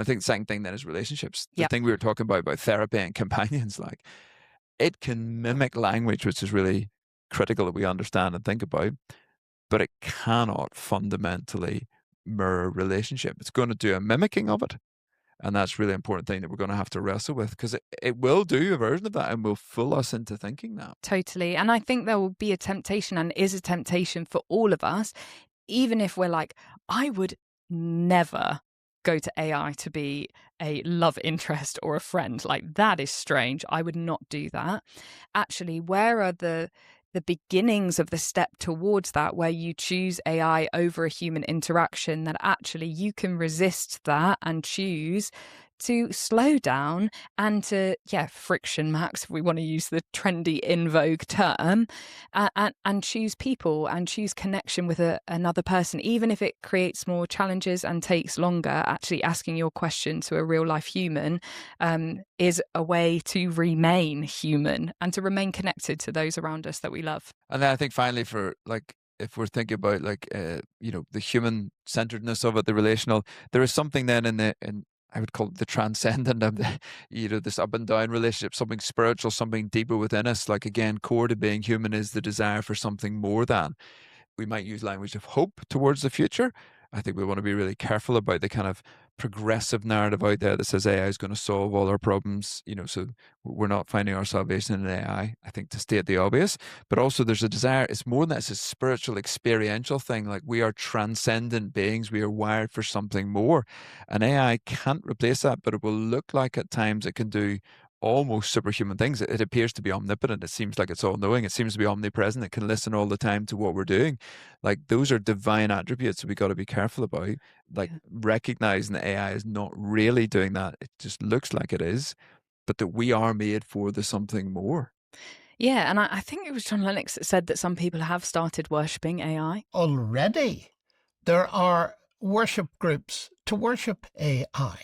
I think the second thing then is relationships. The Yep. thing we were talking about therapy and companions, like it can mimic language, which is really critical that we understand and think about, but it cannot fundamentally mirror relationship. It's going to do a mimicking of it. And that's a really important thing that we're going to have to wrestle with, because it will do a version of that and will fool us into thinking that. Totally. And I think there will be a temptation, and is a temptation for all of us, even if we're like, I would never go to AI to be a love interest or a friend. Like, that is strange. I would not do that. Actually, where are the beginnings of the step towards that, where you choose AI over a human interaction, that actually you can resist that and choose to slow down and to, friction max, if we want to use the trendy in vogue term, and choose people and choose connection with another person, even if it creates more challenges and takes longer. Actually asking your question to a real life human is a way to remain human and to remain connected to those around us that we love. And then I think finally, for like, if we're thinking about like, the human centeredness of it, the relational, there is something then in I would call it the transcendent of the, this up and down relationship, something spiritual, something deeper within us. Like, again, core to being human is the desire for something more than. We might use language of hope towards the future. I think we want to be really careful about the kind of progressive narrative out there that says AI is going to solve all our problems, so we're not finding our salvation in AI, I think, to state the obvious. But also there's a desire, it's more than that, it's a spiritual, experiential thing. Like, we are transcendent beings, we are wired for something more. And AI can't replace that, but it will look like at times it can do almost superhuman things. It appears to be omnipotent. It seems like it's all knowing. It seems to be omnipresent. It can listen all the time to what we're doing. Like, those are divine attributes that we got to be careful about. Like, recognizing that AI is not really doing that. It just looks like it is, but that we are made for the something more. Yeah, and I think it was John Lennox that said that some people have started worshipping AI. Already, there are worship groups to worship AI.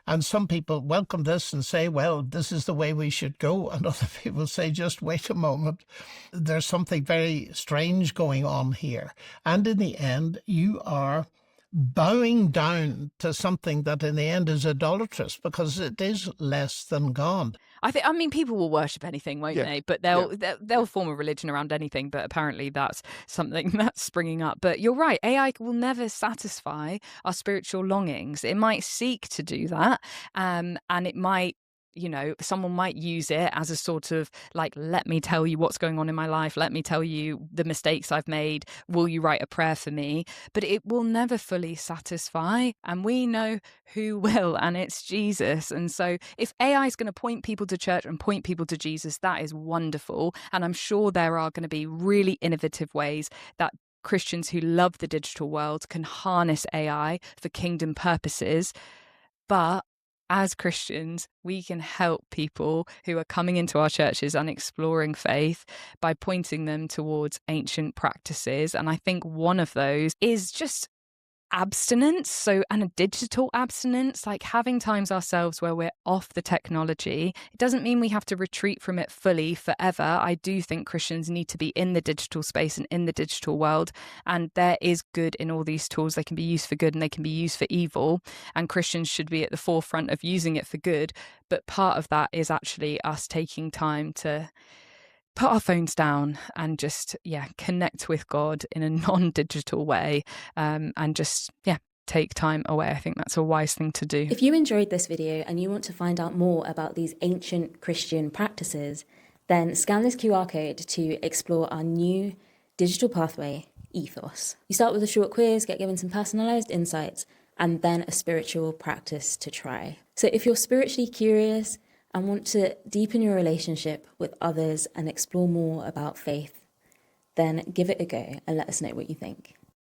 And some people welcome this and say, well, this is the way we should go. And other people say, just wait a moment. There's something very strange going on here. And in the end, you are bowing down to something that in the end is idolatrous, because it is less than God. I mean, people will worship anything, won't they? But they'll form a religion around anything. But apparently that's something that's springing up. But you're right. AI will never satisfy our spiritual longings. It might seek to do that. And it might, someone might use it as a sort of like, let me tell you what's going on in my life. Let me tell you the mistakes I've made. Will you write a prayer for me? But it will never fully satisfy. And we know who will, and it's Jesus. And so if AI is going to point people to church and point people to Jesus, that is wonderful. And I'm sure there are going to be really innovative ways that Christians who love the digital world can harness AI for kingdom purposes. But as Christians, we can help people who are coming into our churches and exploring faith by pointing them towards ancient practices. And I think one of those is just abstinence, and a digital abstinence, like having times ourselves where we're off the technology. It doesn't mean we have to retreat from it fully forever. I do think Christians need to be in the digital space and in the digital world, and there is good in all these tools. They can be used for good and they can be used for evil, and Christians should be at the forefront of using it for good. But part of that is actually us taking time to put our phones down and just, connect with God in a non-digital way, and just, take time away. I think that's a wise thing to do. If you enjoyed this video and you want to find out more about these ancient Christian practices, then scan this QR code to explore our new digital pathway, Ethos. You start with a short quiz, get given some personalized insights, and then a spiritual practice to try. So if you're spiritually curious and want to deepen your relationship with others and explore more about faith, then give it a go and let us know what you think.